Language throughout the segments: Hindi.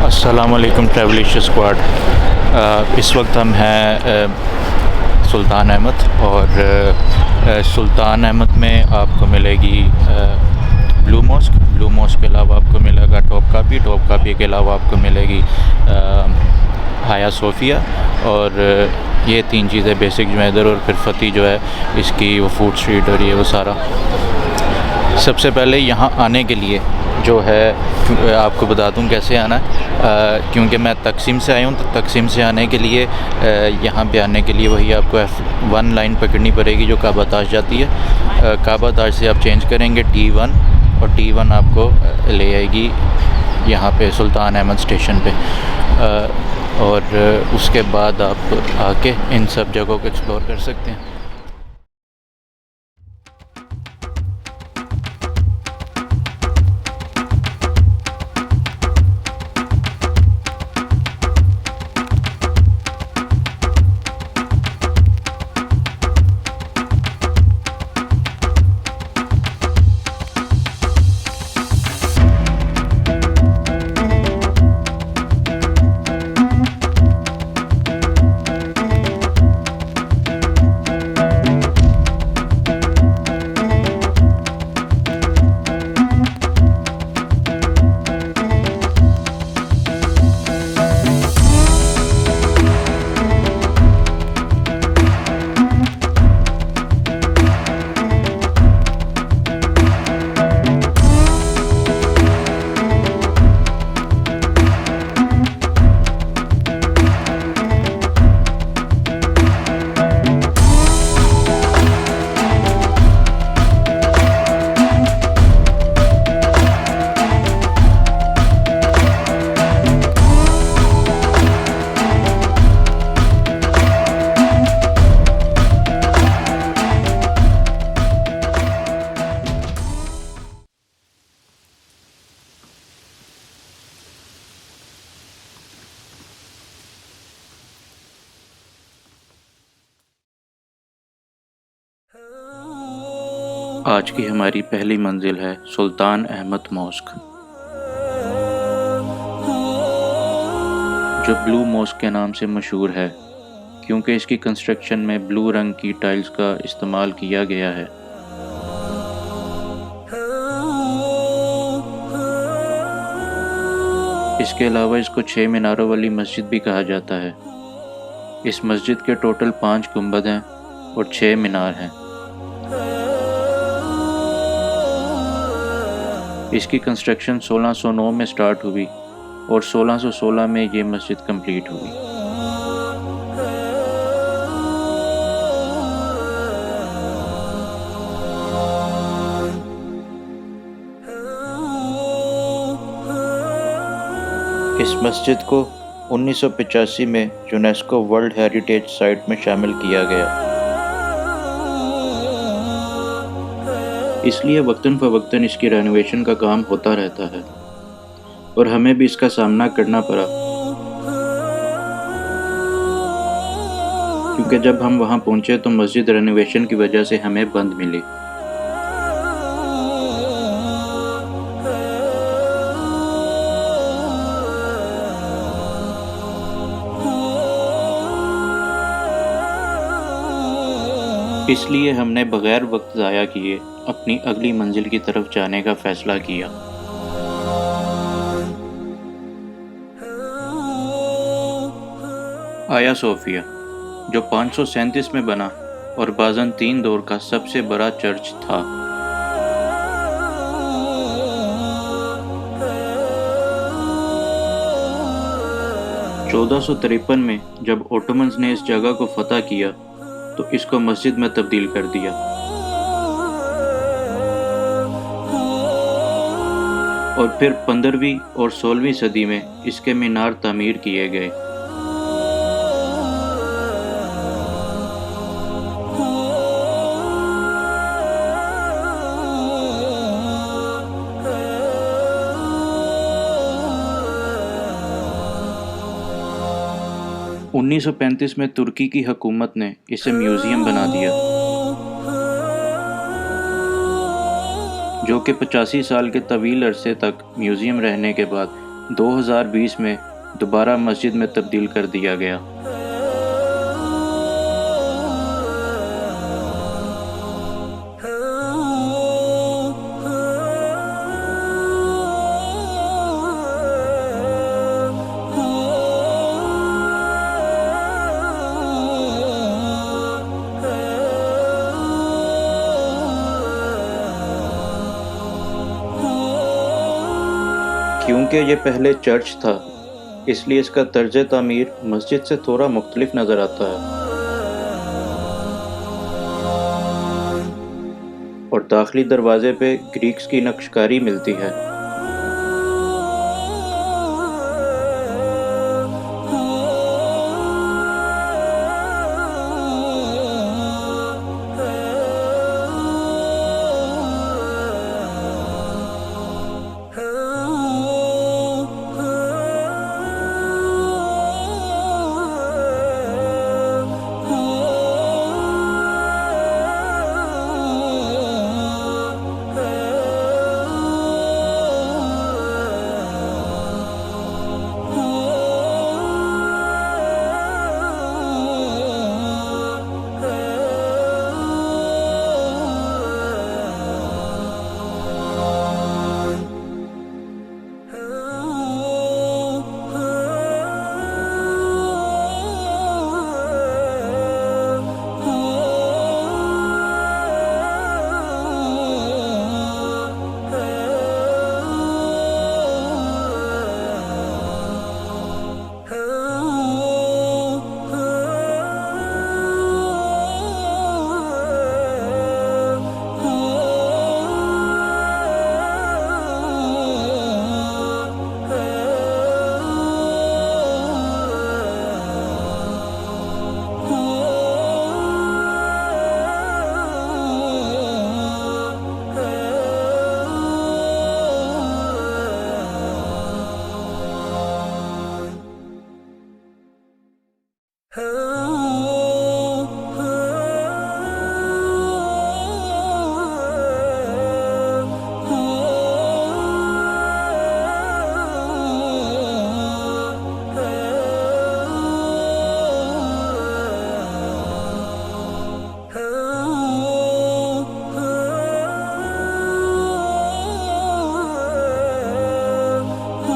अस्सलामुअलैकुम ट्रैवलिस्ट स्क्वाड। इस वक्त हम हैं सुल्तान अहमद और सुल्तान अहमद में आपको मिलेगी ब्लू मॉस्क के अलावा आपको मिलेगा टॉप कापी के अलावा आपको मिलेगी हाया सोफिया। और ये तीन चीज़ें बेसिक जो है इधर, और फिर फती जो है इसकी वो फूड स्ट्रीट और ये वो सारा। सबसे पहले यहाँ आने के लिए जो है आपको बता दूँ कैसे आना है, क्योंकि मैं तकसीम से आया हूँ, तो तकसीम से आने के लिए यहाँ पे आने के लिए वही आपको F1 लाइन पकड़नी पड़ेगी जो काबा ताज जाती है। काबा ताज से आप चेंज करेंगे T1 और T1 आपको ले आएगी यहाँ पे सुल्तान अहमद स्टेशन पे। और उसके बाद आप आके इन सब जगहों को एक्सप्लोर कर सकते हैं। आज की हमारी पहली मंजिल है सुल्तान अहमद मॉस्क, जो ब्लू मॉस्क के नाम से मशहूर है क्योंकि इसकी कंस्ट्रक्शन में ब्लू रंग की टाइल्स का इस्तेमाल किया गया है। इसके अलावा इसको 6 मीनारों वाली मस्जिद भी कहा जाता है। इस मस्जिद के टोटल 5 गुंबद हैं और 6 मीनार हैं। इसकी कंस्ट्रक्शन 1609 में स्टार्ट हुई और 1616 में ये मस्जिद कंप्लीट हुई। इस मस्जिद को 1985 में यूनेस्को वर्ल्ड हेरिटेज साइट में शामिल किया गया। इसलिए वक्तन फ़वक्तन इसकी रेनोवेशन का काम होता रहता है और हमें भी इसका सामना करना पड़ा, क्योंकि जब हम वहां पहुंचे तो मस्जिद रेनोवेशन की वजह से हमें बंद मिली। इसलिए हमने बग़ैर वक्त ज़ाया किए अपनी अगली मंजिल की तरफ जाने का फ़ैसला किया। हाया सोफिया, जो 537 में बना और बाज़ंतीन दौर का सबसे बड़ा चर्च था। (1453) में जब ओटोमन्स ने इस जगह को फतह किया तो इसको मस्जिद में तब्दील कर दिया। और फिर 15वीं और 16वीं सदी में इसके मीनार तामीर किए गए। (1935) में तुर्की की हुकूमत ने इसे म्यूज़ियम बना दिया, जो कि 85 साल के तवील अरसे तक म्यूज़ियम रहने के बाद 2020 में दोबारा मस्जिद में तब्दील कर दिया गया। क्योंकि ये पहले चर्च था, इसलिए इसका तर्ज तामीर मस्जिद से थोड़ा मुख्तलिफ नज़र आता है और दाखिली दरवाजे पे ग्रीक्स की नक्शकारी मिलती है।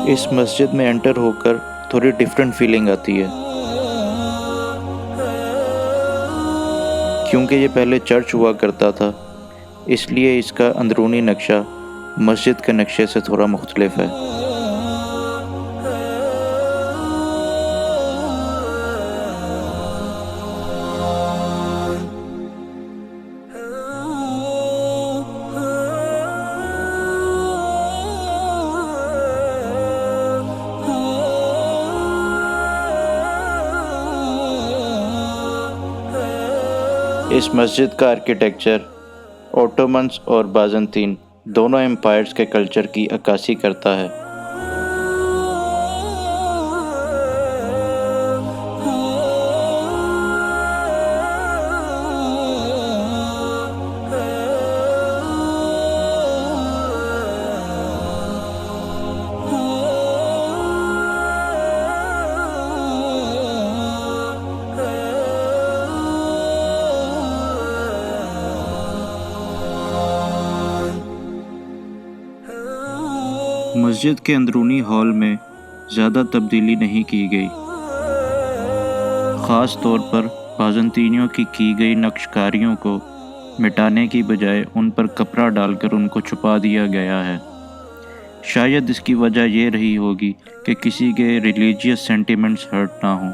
इस मस्जिद में एंटर होकर थोड़ी डिफरेंट फीलिंग आती है, क्योंकि ये पहले चर्च हुआ करता था, इसलिए इसका अंदरूनी नक्शा मस्जिद के नक्शे से थोड़ा मुख्तलिफ है। इस मस्जिद का आर्किटेक्चर ओटोमन्स और बाज़ंतीन दोनों एम्पायर्स के कल्चर की अक्कासी करता है। मस्जिद के अंदरूनी हॉल में ज़्यादा तब्दीली नहीं की गई, ख़ास तौर पर बाज़ंतीनियों की गई नक्शकारियों को मिटाने की बजाय उन पर कपड़ा डालकर उनको छुपा दिया गया है। शायद इसकी वजह ये रही होगी कि किसी के रिलीजियस सेंटिमेंट्स हर्ट ना हों।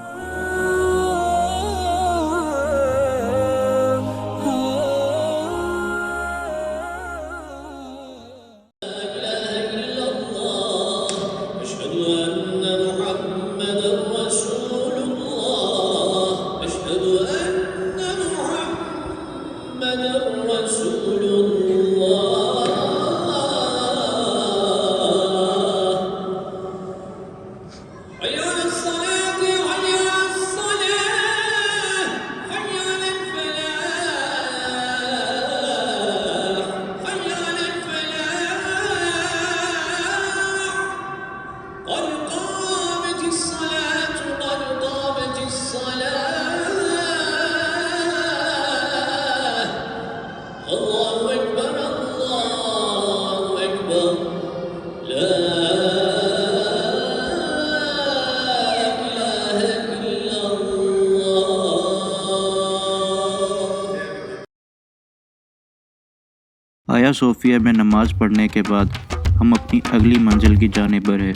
हाया सोफिया में नमाज पढ़ने के बाद हम अपनी अगली मंजिल की जानिब बढ़े।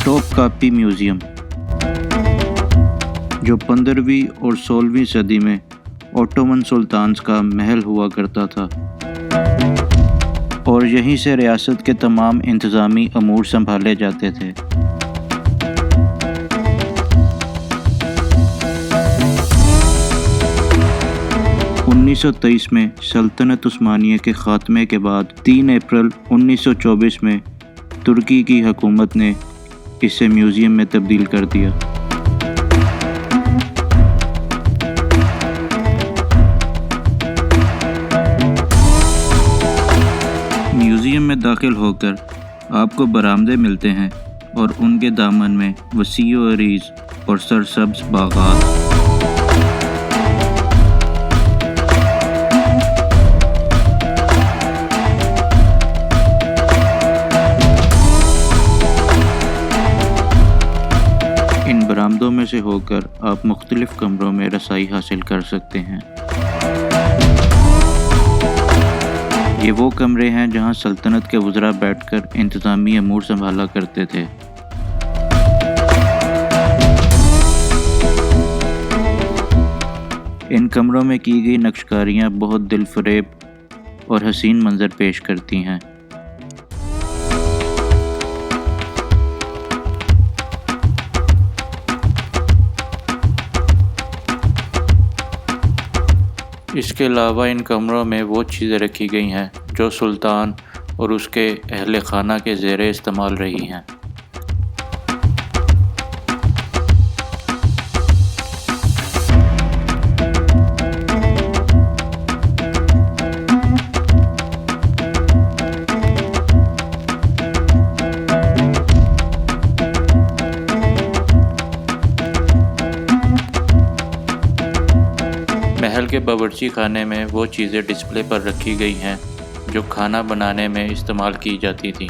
टॉपकापी म्यूज़ियम, जो 15वीं और 16वीं सदी में ओटोमन सुल्तान्स का महल हुआ करता था और यहीं से रियासत के तमाम इंतज़ामी अमूर संभाले जाते थे। (1923) में सल्तनत उस्मानिया के ख़ात्मे के बाद 3 अप्रैल 1924 में तुर्की की हुकूमत ने इसे म्यूज़ियम में तब्दील कर दिया। म्यूज़ियम में दाखिल होकर आपको बरामदे मिलते हैं और उनके दामन में वसीअ व अरीज़ और सरसब्ज़ बागात। इन बरामदों में से होकर आप मुख्तलिफ कमरों में रसाई हासिल कर सकते हैं। ये वो कमरे हैं जहां सल्तनत के वज़रा बैठकर इंतज़ामी अमूर संभाला करते थे। इन कमरों में की गई नक्शकारियाँ बहुत दिलफरेब और हसीन मंजर पेश करती हैं। इसके अलावा इन कमरों में वो चीज़ें रखी गई हैं जो सुल्तान और उसके अहले खाना के ज़ेरे इस्तेमाल रही हैं। महल के बावर्ची खाने में वो चीज़ें डिस्प्ले पर रखी गई हैं जो खाना बनाने में इस्तेमाल की जाती थी।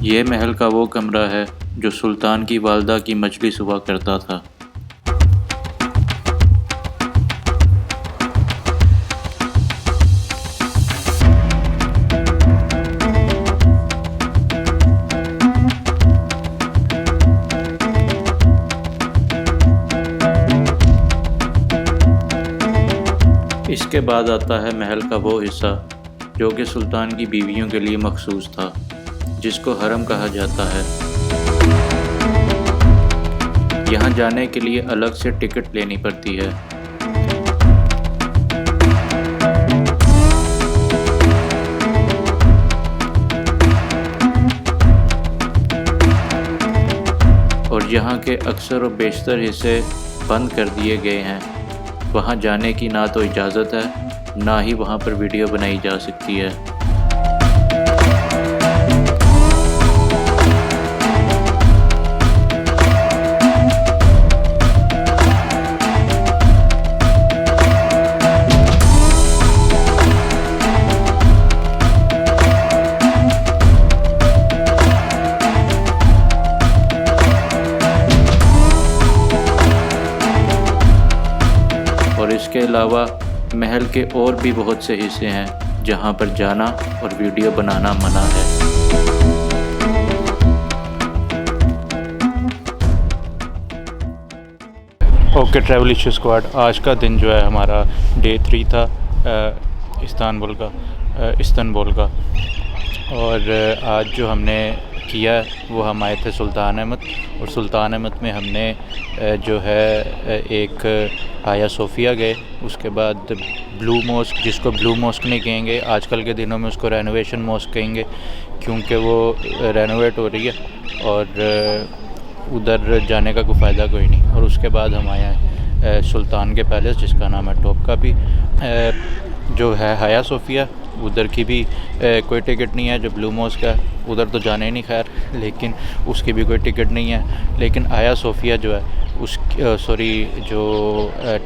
ये महल का वो कमरा है जो सुल्तान की वालदा की मजलिस हुआ करता था। इसके बाद आता है महल का वो हिस्सा जो कि सुल्तान की बीवियों के लिए मखसूस था, जिसको हरम कहा जाता है। यहाँ जाने के लिए अलग से टिकट लेनी पड़ती है। और यहाँ के अक्सर और बेशतर हिस्से बंद कर दिए गए हैं। वहाँ जाने की ना तो इजाज़त है, ना ही वहाँ पर वीडियो बनाई जा सकती है। अलावा महल के और भी बहुत से हिस्से हैं जहां पर जाना और वीडियो बनाना मना है। ओके ट्रैवल इशू स्क्वाड, आज का दिन जो है हमारा डे 3 था इस्तांबुल का। और आज जो हमने किया वो हम आए थे सुल्तान अहमद, और सुल्तान अहमद में हमने जो है एक हाया सोफिया गए, उसके बाद ब्लू मॉस्क, जिसको ब्लू मॉस्क नहीं कहेंगे आजकल के दिनों में, उसको रेनोवेशन मॉस्क कहेंगे क्योंकि वो रेनोवेट हो रही है और उधर जाने का कोई फ़ायदा कोई नहीं। और उसके बाद हम आए हैं सुल्तान के पैलेस जिसका नाम है टॉपकापी, जो है हाया सोफिया, उधर की भी कोई टिकट नहीं है। जो ब्लू मॉस्क है उधर तो जाने ही नहीं खैर, लेकिन उसकी भी कोई टिकट नहीं है। लेकिन हाया सोफिया जो है उस जो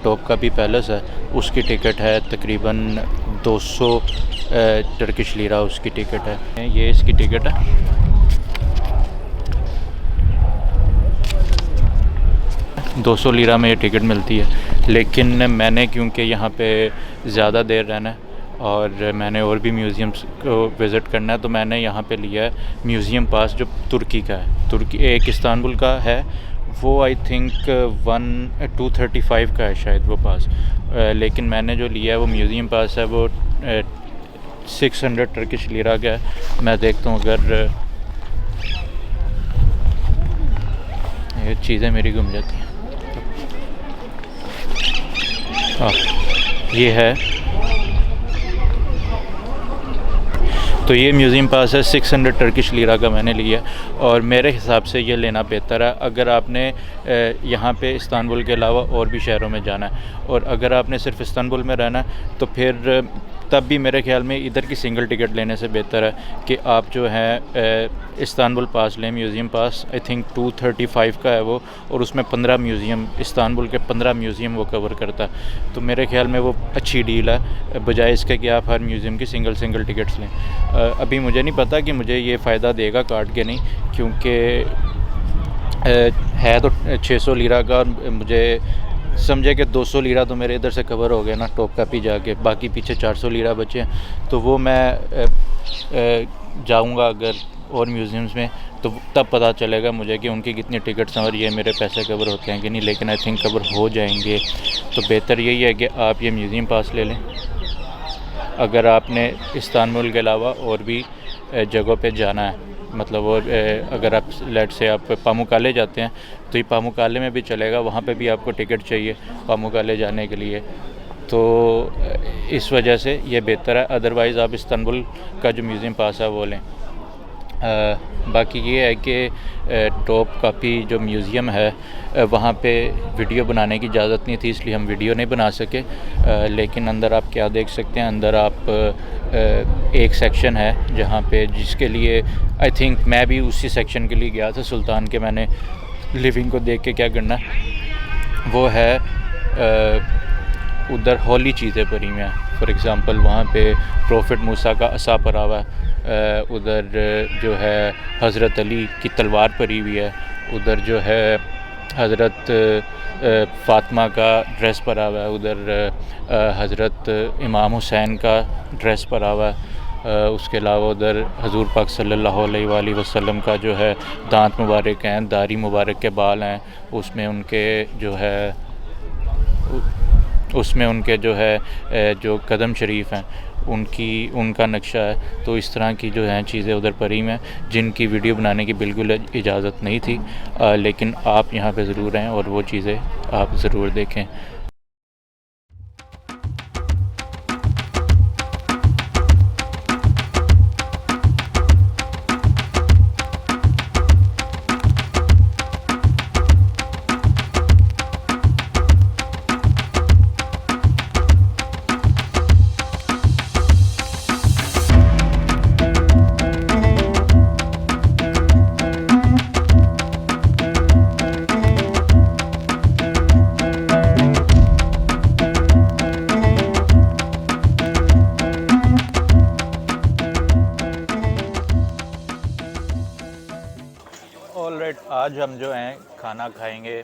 टॉपकापी पैलेस है उसकी टिकट है तकरीबन 200 टर्किश लीरा उसकी टिकट है। ये इसकी टिकट है। 200 लीरा में ये टिकट मिलती है। लेकिन मैंने क्योंकि यहाँ पे ज़्यादा देर रहना है और मैंने और भी म्यूज़ियम्स को विज़िट करना है, तो मैंने यहाँ पे लिया है म्यूज़ियम पास जो तुर्की का है। तुर्की एक इस्तांबुल का है, वो आई थिंक 235 का है शायद वो पास, लेकिन मैंने जो लिया है वो म्यूज़ियम पास है, वो 600 टर्किश लीरा का है। मैं देखता हूँ अगर ये चीज़ें मेरी गुम जाती हैं। ये है, तो ये म्यूज़ियम पास है 600 टर्किश लीरा का मैंने लिया, और मेरे हिसाब से ये लेना बेहतर है अगर आपने यहाँ पे इस्तांबुल के अलावा और भी शहरों में जाना है। और अगर आपने सिर्फ इस्तांबुल में रहना है तो फिर तब भी मेरे ख्याल में इधर की सिंगल टिकट लेने से बेहतर है कि आप जो है इस्तांबुल पास लें, म्यूज़ियम पास। आई थिंक 235 का है वो, और उसमें 15 म्यूज़ियम, इस्तांबुल के 15 म्यूज़ियम वो कवर करता है। तो मेरे ख्याल में वो अच्छी डील है बजाय इसके कि आप हर म्यूज़ियम की सिंगल टिकट्स लें। अभी मुझे नहीं पता कि मुझे ये फ़ायदा देगा कार्ड के नहीं, क्योंकि है तो 600 लीरा का, मुझे समझे कि 200 लीरा तो मेरे इधर से कवर हो गए ना टॉपकापी जाके, बाकी पीछे 400 लीरा बचे हैं। तो वो मैं जाऊंगा अगर और म्यूज़ियम्स में, तो तब पता चलेगा मुझे कि उनकी कितनी टिकट्स हैं और ये मेरे पैसे कवर होते हैं कि नहीं। लेकिन आई थिंक कवर हो जाएंगे, तो बेहतर यही है कि आप ये म्यूज़ियम पास ले लें। अगर आपने इस्तांबुल के अलावा और भी जगहों पे जाना है, मतलब और अगर आप लेट से आप पामुक्काले जाते हैं तो ये पामुक्काले में भी चलेगा, वहाँ पे भी आपको टिकट चाहिए पामुक्काले जाने के लिए, तो इस वजह से ये बेहतर है। अदरवाइज़ आप इस्तांबुल का जो म्यूज़ियम पास है वो लें। बाकी ये है कि टॉपकापी जो म्यूज़ियम है वहाँ पे वीडियो बनाने की इजाज़त नहीं थी, इसलिए हम वीडियो नहीं बना सके। लेकिन अंदर आप क्या देख सकते हैं, अंदर आप एक सेक्शन है जहाँ पे, जिसके लिए आई थिंक मैं भी उसी सेक्शन के लिए गया था सुल्तान के। मैंने लिविंग को देख के क्या करना, वो है उधर हॉली चीज़ें पड़ी हुई हैं। फॉर एग्ज़ाम्पल वहाँ पे प्रॉफिट मूसा का असा पड़ा हुआ है, उधर जो है हज़रत अली की तलवार पड़ी हुई है, उधर जो है हज़रत फ़ातिमा का ड्रेस पड़ा हुआ है, उधर हज़रत इमाम हुसैन का ड्रेस पड़ा हुआ है। उसके अलावा उधर हजूर पाक सल्लल्लाहु अलैहि वसल्लम का जो है दांत मुबारक हैं, दाढ़ी मुबारक के बाल हैं, उसमें उनके जो है जो कदम शरीफ हैं उनका नक्शा है। तो इस तरह की जो हैं चीज़ें उधर पड़ी हैं जिनकी वीडियो बनाने की बिल्कुल इजाज़त नहीं थी, लेकिन आप यहाँ पे ज़रूर हैं और वो चीज़ें आप ज़रूर देखें। ऑलराइट, आज हम जो हैं खाना खाएंगे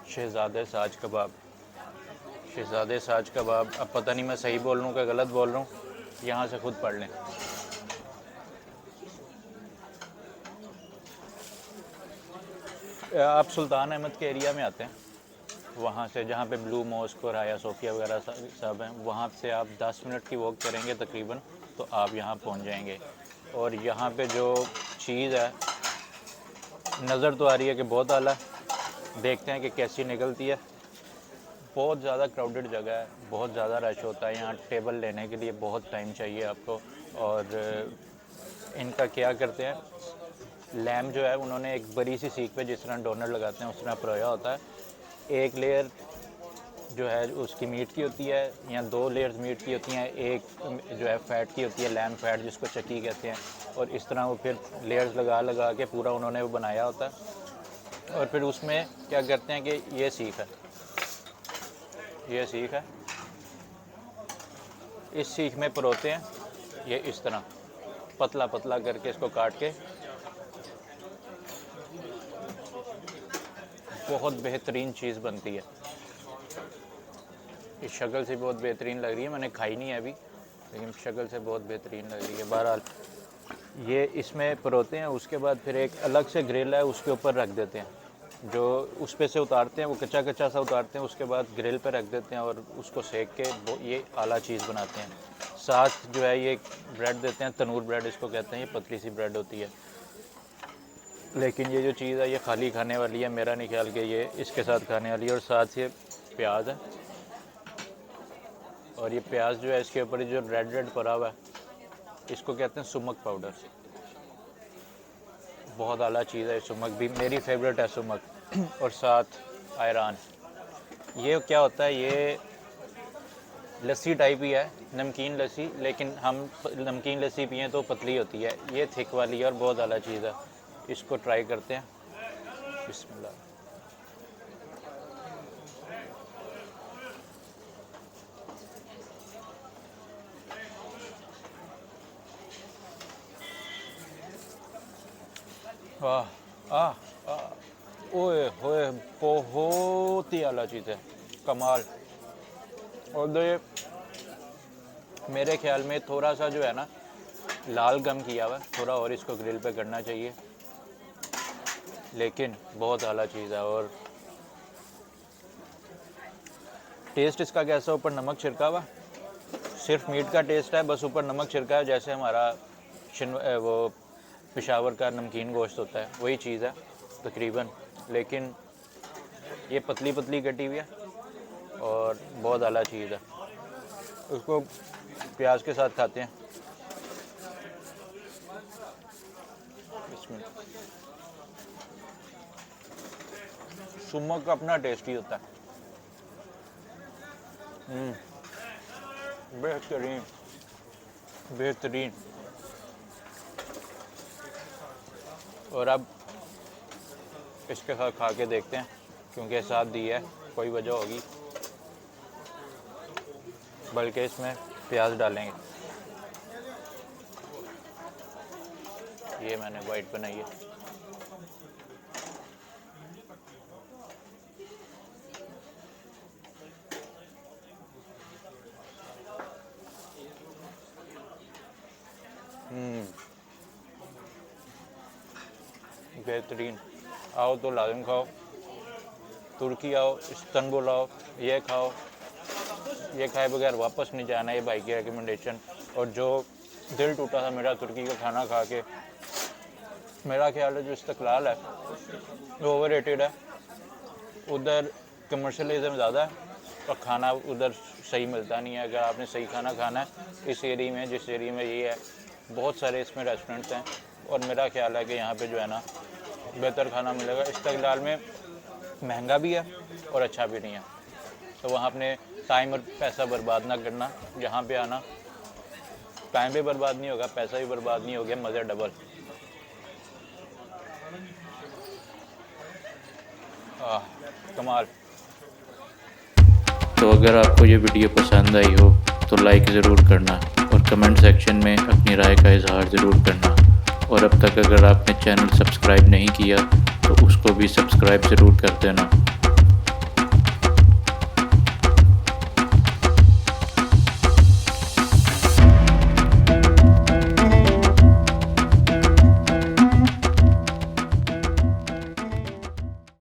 शहज़ादे साज कबाब। शहजादे साज कबाब, अब पता नहीं मैं सही बोल रहा हूँ कि गलत बोल रहा हूँ, यहाँ से खुद पढ़ लें। आप सुल्तान अहमद के एरिया में आते हैं, वहाँ से जहाँ पे ब्लू मॉस्क और हाया सोफिया वगैरह सब हैं, वहाँ से आप 10 मिनट की वॉक करेंगे तकरीबन, तो आप यहाँ पहुँच जाएंगे। और यहाँ पे जो चीज़ है, नज़र तो आ रही है कि बहुत आला, देखते हैं कि कैसी निकलती है। बहुत ज़्यादा क्राउडेड जगह है, बहुत ज़्यादा रश होता है यहाँ, टेबल लेने के लिए बहुत टाइम चाहिए आपको। और इनका क्या करते हैं, लैम्प जो है उन्होंने एक बड़ी सी सीख पे जिस तरह डोनर लगाते हैं उस तरह परोया होता है। एक लेयर जो है उसकी मीट की होती है, या 2 लेयर्स मीट की होती हैं, एक जो है फ़ैट की होती है, लैम्प फैट जिसको चक्की कहते हैं। और इस तरह वो फिर लेयर्स लगा लगा के पूरा उन्होंने वो बनाया होता है। और फिर उसमें क्या करते हैं कि ये सीख है, ये सीख है, इस सीख में परोते हैं, ये इस तरह पतला पतला करके इसको काट के, बहुत बेहतरीन चीज़ बनती है। इस शक्ल से बहुत बेहतरीन लग रही है, मैंने खाई नहीं है अभी, लेकिन शक्ल से बहुत बेहतरीन लग रही है। बहरहाल ये इसमें परोते हैं, उसके बाद फिर एक अलग से ग्रिल है उसके ऊपर रख देते हैं, जो उस पे से उतारते हैं, वो कच्चा कच्चा सा उतारते हैं, उसके बाद ग्रिल पे रख देते हैं और उसको सेक के ये आला चीज़ बनाते हैं। साथ जो है ये ब्रेड देते हैं, तनूर ब्रेड इसको कहते हैं, ये पतली सी ब्रेड होती है। लेकिन ये जो चीज़ है ये खाली खाने वाली है, मेरा नहीं ख्याल कि ये इसके साथ खाने वाली है। और साथ ये प्याज है, और ये प्याज जो है इसके ऊपर जो रेड रेड पड़ा हुआ है इसको कहते हैं सुमक पाउडर। बहुत आला चीज़ है, सुमक भी मेरी फेवरेट है सुमक। और साथ आयरान, ये क्या होता है, ये लस्सी टाइप ही है, नमकीन लस्सी, लेकिन हम नमकीन लस्सी पिएँ तो पतली होती है, ये थिक वाली है और बहुत आला चीज़ है। इसको ट्राई करते हैं, बिस्मिल्लाह। ओए होए, बहुत ही आला चीज़ है, कमाल। और ये मेरे ख्याल में थोड़ा सा जो है ना लाल गम किया हुआ, थोड़ा और इसको ग्रिल पे करना चाहिए, लेकिन बहुत आला चीज़ है। और टेस्ट इसका कैसा, ऊपर नमक छिड़का हुआ, सिर्फ मीट का टेस्ट है, बस ऊपर नमक छिड़का है, जैसे हमारा वो पेशावर का नमकीन गोश्त होता है वही चीज़ है तकरीबन। लेकिन ये पतली पतली कटी हुई है और बहुत आला चीज़ है। उसको प्याज के साथ खाते हैं। सुमक का अपना टेस्ट ही होता है। बेहतरीन बेहतरीन। और अब इसके साथ खा के देखते हैं, क्योंकि साथ दी है कोई वजह होगी, बल्कि इसमें प्याज डालेंगे। ये मैंने वाइट बनाई है। बेहतरीन। आओ तो लाजिम खाओ, तुर्की आओ, इस्तांबुल आओ, ये खाओ, ये खाए बगैर वापस नहीं जाना, ये भाई की रिकमेंडेशन। और जो दिल टूटा था मेरा तुर्की का खाना खा के, मेरा ख्याल है जो इस्तकलाल है वो ओवररेटेड है। उधर कमर्शलिज्म ज़्यादा है और खाना उधर सही मिलता नहीं है। अगर आपने सही खाना खाना है इस एरिया में, जिस एरिया में ये है, बहुत सारे इसमें रेस्टोरेंट्स हैं और मेरा ख्याल है कि यहाँ पे जो है ना बेहतर खाना मिलेगा। इस्तकलाल में महंगा भी है और अच्छा भी नहीं है, तो वहाँ अपने टाइम और पैसा बर्बाद ना करना। यहाँ पे आना, टाइम भी बर्बाद नहीं होगा, पैसा भी बर्बाद नहीं हो गया, मज़े डबल। कमाल। तो अगर आपको ये वीडियो पसंद आई हो तो लाइक ज़रूर करना और कमेंट सेक्शन में अपनी राय का इजहार ज़रूर करना। और अब तक अगर आपने चैनल सब्सक्राइब नहीं किया तो उसको भी सब्सक्राइब ज़रूर कर देना।